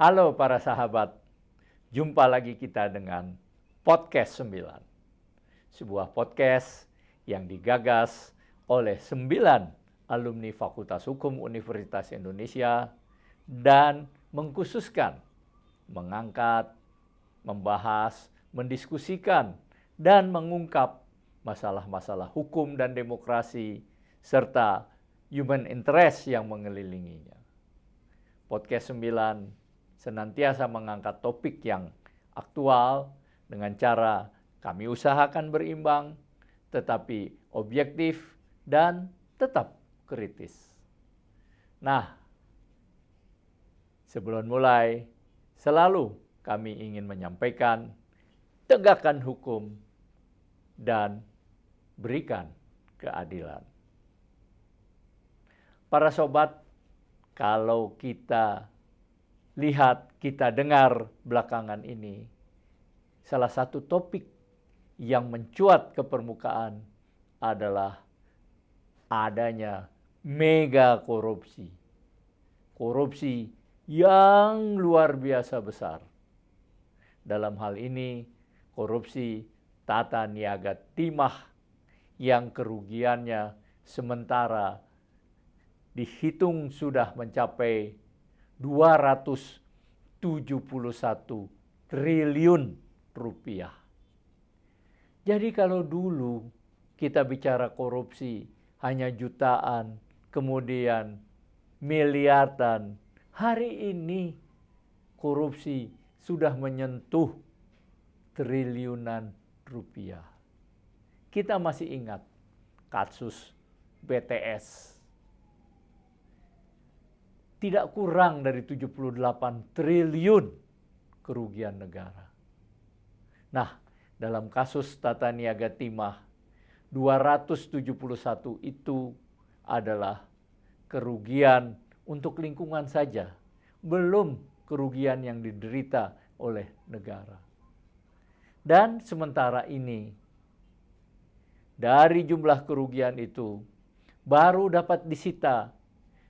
Halo para sahabat, jumpa lagi kita dengan Podcast 9. Sebuah podcast yang digagas oleh 9 alumni Fakultas Hukum Universitas Indonesia dan mengkhususkan mengangkat, membahas, mendiskusikan, dan mengungkap masalah-masalah hukum dan demokrasi serta human interest yang mengelilinginya. Podcast 9 senantiasa mengangkat topik yang aktual dengan cara kami usahakan berimbang, tetapi objektif dan tetap kritis. Nah, sebelum mulai, selalu kami ingin menyampaikan, tegakkan hukum dan berikan keadilan. Para sobat, kalau kita lihat, kita dengar belakangan ini, salah satu topik yang mencuat ke permukaan adalah adanya mega korupsi. Korupsi yang luar biasa besar. Dalam hal ini, korupsi tata niaga timah yang kerugiannya sementara dihitung sudah mencapai 271 triliun rupiah. Jadi kalau dulu kita bicara korupsi hanya jutaan, kemudian miliaran, hari ini korupsi sudah menyentuh triliunan rupiah. Kita masih ingat kasus BTS. Tidak kurang dari 78 triliun kerugian negara. Nah, dalam kasus tata niaga timah, 271 itu adalah kerugian untuk lingkungan saja, belum kerugian yang diderita oleh negara. Dan sementara ini, dari jumlah kerugian itu, baru dapat disita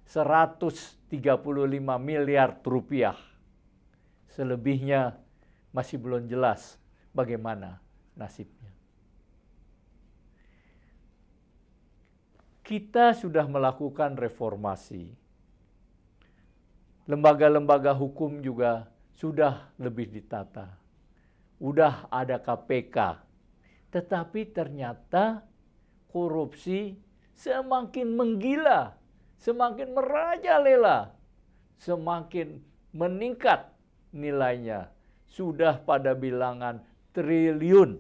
135 miliar rupiah. Selebihnya masih belum jelas bagaimana nasibnya. Kita sudah melakukan reformasi. Lembaga-lembaga hukum juga sudah lebih ditata. Udah ada KPK. Tetapi ternyata korupsi semakin menggila, semakin merajalela, semakin meningkat nilainya. Sudah pada bilangan triliun,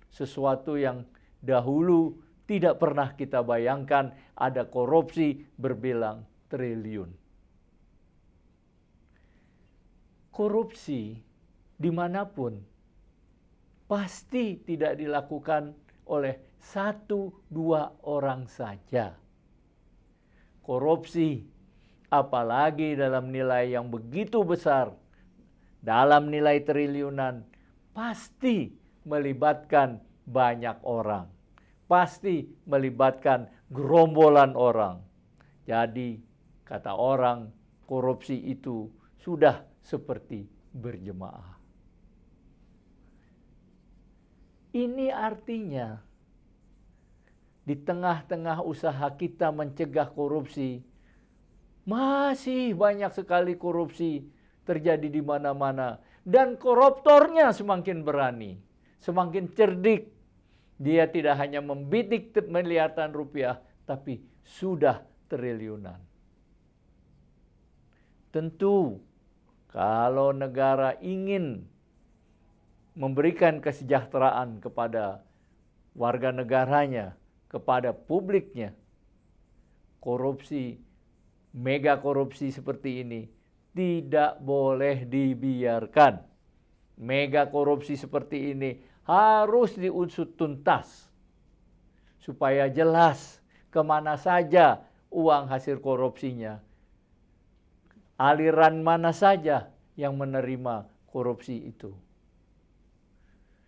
sesuatu yang dahulu tidak pernah kita bayangkan ada korupsi berbilang triliun. Korupsi dimanapun pasti tidak dilakukan oleh 1-2 orang saja. Korupsi, apalagi dalam nilai yang begitu besar, dalam nilai triliunan, pasti melibatkan banyak orang. Pasti melibatkan gerombolan orang. Jadi, kata orang, korupsi itu sudah seperti berjemaah. Ini artinya, di tengah-tengah usaha kita mencegah korupsi, masih banyak sekali korupsi terjadi di mana-mana. Dan koruptornya semakin berani, semakin cerdik. Dia tidak hanya membidik miliaran rupiah, tapi sudah triliunan. Tentu, kalau negara ingin memberikan kesejahteraan kepada warga negaranya, kepada publiknya, korupsi, mega korupsi seperti ini tidak boleh dibiarkan. Mega korupsi seperti ini harus diusut tuntas supaya jelas kemana saja uang hasil korupsinya, aliran mana saja yang menerima korupsi itu.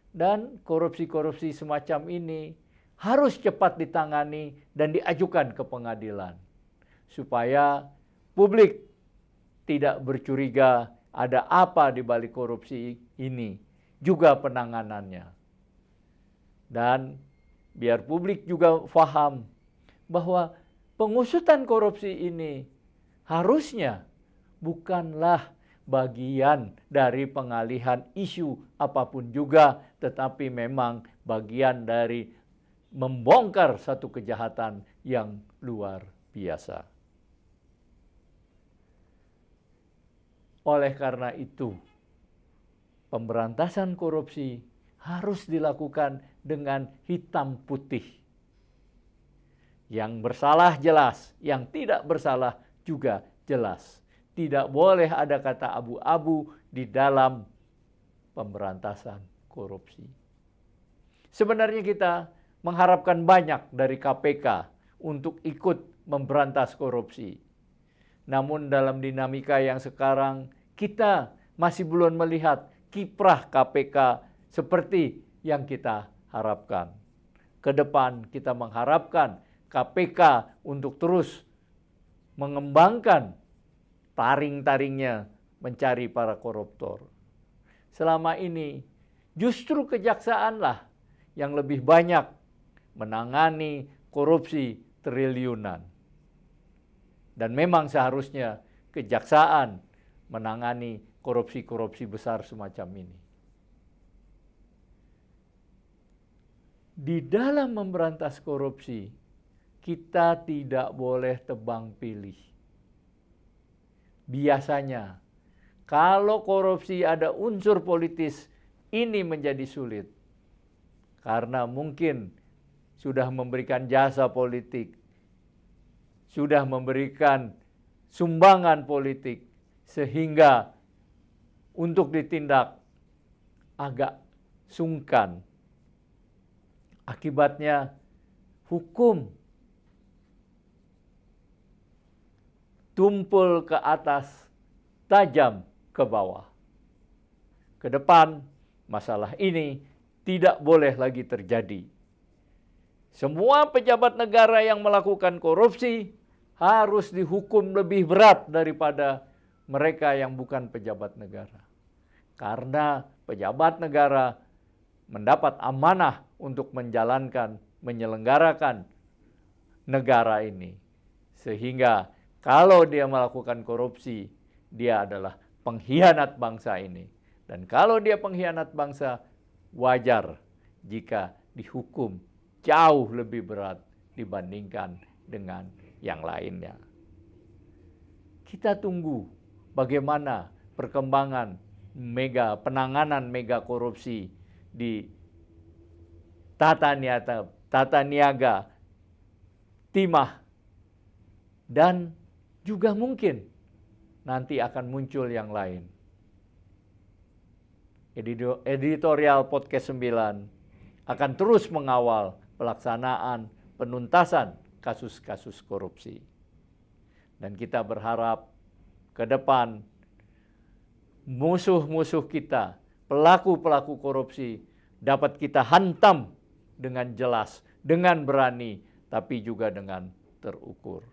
Dan korupsi-korupsi semacam ini harus cepat ditangani dan diajukan ke pengadilan supaya publik tidak bercuriga ada apa di balik korupsi ini, juga penanganannya. Dan biar publik juga paham bahwa pengusutan korupsi ini harusnya bukanlah bagian dari pengalihan isu apapun juga, tetapi memang bagian dari membongkar satu kejahatan yang luar biasa. Oleh karena itu, pemberantasan korupsi harus dilakukan dengan hitam putih. Yang bersalah jelas, yang tidak bersalah juga jelas. Tidak boleh ada kata abu-abu di dalam pemberantasan korupsi. Sebenarnya kita mengharapkan banyak dari KPK untuk ikut memberantas korupsi. Namun dalam dinamika yang sekarang, kita masih belum melihat kiprah KPK seperti yang kita harapkan. Ke depan kita mengharapkan KPK untuk terus mengembangkan taring-taringnya mencari para koruptor. Selama ini justru kejaksaanlah yang lebih banyak menangani korupsi triliunan. Dan memang seharusnya kejaksaan menangani korupsi-korupsi besar semacam ini. Di dalam memberantas korupsi, kita tidak boleh tebang pilih. Biasanya, kalau korupsi ada unsur politis, ini menjadi sulit. Karena mungkin sudah memberikan jasa politik, sudah memberikan sumbangan politik, sehingga untuk ditindak agak sungkan. Akibatnya hukum tumpul ke atas, tajam ke bawah. Ke depan, masalah ini tidak boleh lagi terjadi. Semua pejabat negara yang melakukan korupsi harus dihukum lebih berat daripada mereka yang bukan pejabat negara. Karena pejabat negara mendapat amanah untuk menyelenggarakan negara ini. Sehingga kalau dia melakukan korupsi, dia adalah pengkhianat bangsa ini. Dan kalau dia pengkhianat bangsa, wajar jika dihukum jauh lebih berat dibandingkan dengan yang lainnya. Kita tunggu bagaimana perkembangan penanganan mega korupsi di Tata Niaga, Timah, dan juga mungkin nanti akan muncul yang lain. Editorial Podcast 9 akan terus mengawal pelaksanaan penuntasan kasus-kasus korupsi. Dan kita berharap ke depan musuh-musuh kita, pelaku-pelaku korupsi dapat kita hantam dengan jelas, dengan berani, tapi juga dengan terukur.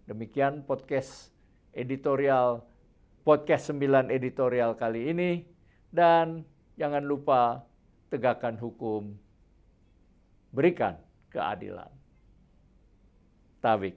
Demikian podcast 9 editorial kali ini, dan jangan lupa tegakkan hukum, berikan keadilan. Tawik.